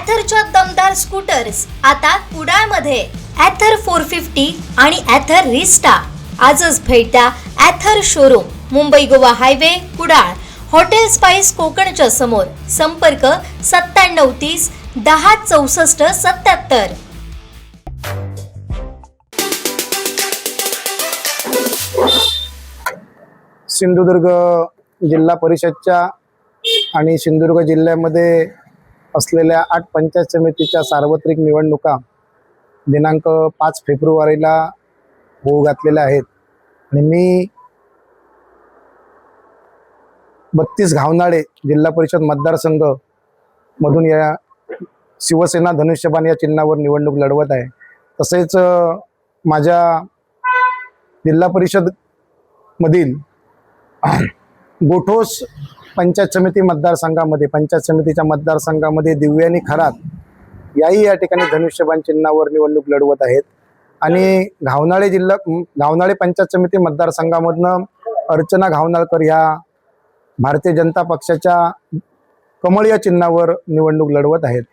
ॲथरच्या दमदार स्कूटर्स आता कुडाळमध्ये. ॲथर 450 आणि ॲथर रिस्टा. आजच भेट द्या Ather showroom, Mumbai Goa highway, Kudal. Hotel spice कोकणच्या समोर. संपर्क 9730 10 64 77. सिंधुदुर्ग जिल्हा परिषदच्या आणि सिंधुदुर्ग जिल्ह्यामध्ये असलेल्या 8 पंचायत समितीच्या सार्वत्रिक निवडणुका दिनांक 5 फेब्रुवारीला होऊ घातलेल्या आहेत. आणि मी 32 घावनाळे जिल्हा परिषद मतदारसंघ मधून या शिवसेना धनुष्यबाण या चिन्हावर निवडणूक लढवत आहे. तसेच माझ्या जिल्हा परिषद मधील गोठोस पंचायत समिती मतदारसंघामध्ये पंचायत समितीच्या मतदारसंघामध्ये दिव्यानी खरात याही या ठिकाणी धनुष्यबाण चिन्हावर निवडणूक लढवत आहेत. आणि घावनाळे पंचायत समिती मतदारसंघामधनं अर्चना घावनाळकर ह्या भारतीय जनता पक्षाच्या कमळ या चिन्हावर निवडणूक लढवत आहेत.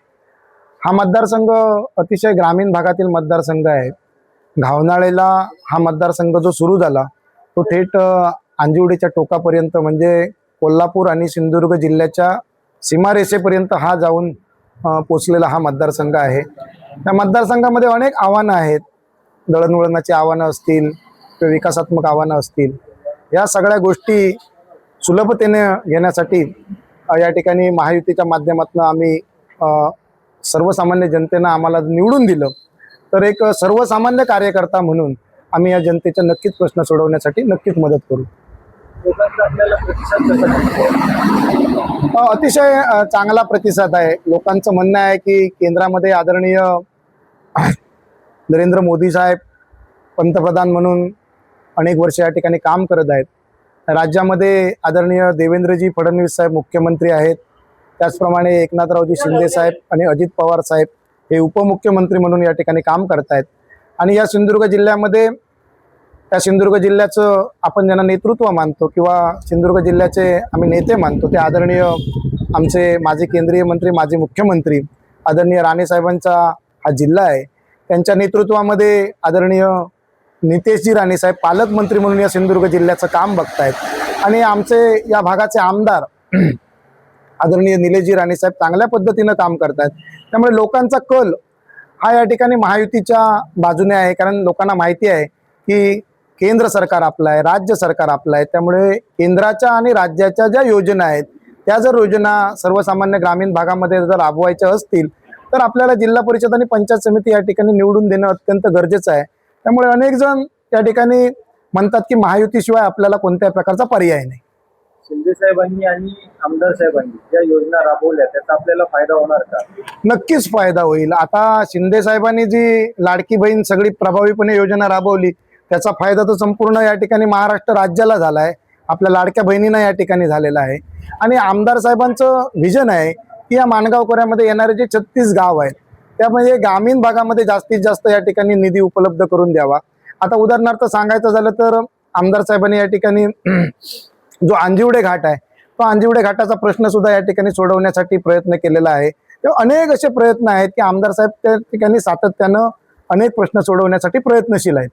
हा मतदारसंघ अतिशय ग्रामीण भागातील मतदारसंघ आहे. घावनाळेला हा मतदारसंघ जो सुरू झाला तो थेट अंजिवडीच्या टोकापर्यंत म्हणजे कोल्हापूर आणि सिंधुदुर्ग जिल्ह्याच्या सीमारेषेपर्यंत हा जाऊन पोचलेला हा मतदारसंघ आहे. त्या मतदारसंघामध्ये अनेक आव्हानं आहेत. दळणवळणाची आव्हानं असतील किंवा विकासात्मक आव्हानं असतील. या सगळ्या गोष्टी सुलभतेने घेण्यासाठी या ठिकाणी महायुतीच्या माध्यमातून आम्ही सर्वसामान्य जनतेनं आम्हाला निवडून दिलं. तर एक सर्वसामान्य कार्यकर्ता म्हणून आम्ही या जनतेच्या नक्कीच प्रश्न सोडवण्यासाठी नक्कीच मदत करू. अतिशय चांगला प्रतिसाद आहे. लोकांचं म्हणणं आहे की केंद्रामध्ये आदरणीय नरेंद्र मोदी साहेब पंतप्रधान म्हणून अनेक वर्ष या ठिकाणी काम करत आहेत. राज्यामध्ये आदरणीय देवेंद्रजी फडणवीस साहेब मुख्यमंत्री आहेत. त्याचप्रमाणे एकनाथरावजी शिंदे साहेब आणि अजित पवार साहेब हे उपमुख्यमंत्री म्हणून या ठिकाणी काम करत आहेत. आणि या सिंधुदुर्ग जिल्ह्यामध्ये त्या सिंधुदुर्ग जिल्ह्याचं आपण ज्यांना नेतृत्व मानतो किंवा सिंधुदुर्ग जिल्ह्याचे आम्ही नेते मानतो ते आदरणीय आमचे माजी केंद्रीय मंत्री माजी मुख्यमंत्री आदरणीय राणेसाहेबांचा हा जिल्हा आहे. त्यांच्या नेतृत्वामध्ये आदरणीय नितेशजी राणेसाहेब पालकमंत्री म्हणून या सिंधुदुर्ग जिल्ह्याचं काम बघतायत. आणि आमचे या भागाचे आमदार आदरणीय निलेशजी राणेसाहेब चांगल्या पद्धतीनं काम करतायत. त्यामुळे लोकांचा कल हा या ठिकाणी महायुतीच्या बाजूने आहे. कारण लोकांना माहिती आहे की केंद्र सरकार आपलं आहे, राज्य सरकार आपलं आहे. त्यामुळे केंद्राच्या आणि राज्याच्या ज्या योजना आहेत त्या जर योजना सर्वसामान्य ग्रामीण भागामध्ये जर राबवायच्या असतील तर आपल्याला जिल्हा परिषद आणि पंचायत समिती या ठिकाणी निवडून देणं अत्यंत गरजेचं आहे. त्यामुळे अनेक जण या ठिकाणी म्हणतात की महायुतीशिवाय आपल्याला कोणत्याही प्रकारचा पर्याय नाही. शिंदे साहेबांनी आणि आमदार साहेबांनी ज्या योजना राबवल्या त्याचा आपल्याला फायदा होणार का? नक्कीच फायदा होईल. आता शिंदे साहेबांनी जी लाडकी बहीण सगळी प्रभावीपणे योजना राबवली त्याचा फायदा तर संपूर्ण या ठिकाणी महाराष्ट्र राज्याला झाला आहे. आपल्या लाडक्या बहिणींना या ठिकाणी झालेला आहे. आणि आमदार साहेबांचं व्हिजन आहे की या माणगाव खोऱ्यामध्ये येणारे जे 36 गाव आहेत त्यामध्ये ग्रामीण भागामध्ये जास्तीत जास्त या ठिकाणी निधी उपलब्ध करून द्यावा. आता उदाहरणार्थ सांगायचं झालं तर आमदार साहेबांनी या ठिकाणी जो अंजिवडे घाट आहे तो अंजिवडे घाटाचा प्रश्न सुद्धा या ठिकाणी सोडवण्यासाठी प्रयत्न केलेला आहे. तेव्हा अनेक असे प्रयत्न आहेत की आमदार साहेब त्या ठिकाणी सातत्यानं अनेक प्रश्न सोडवण्यासाठी प्रयत्नशील आहेत.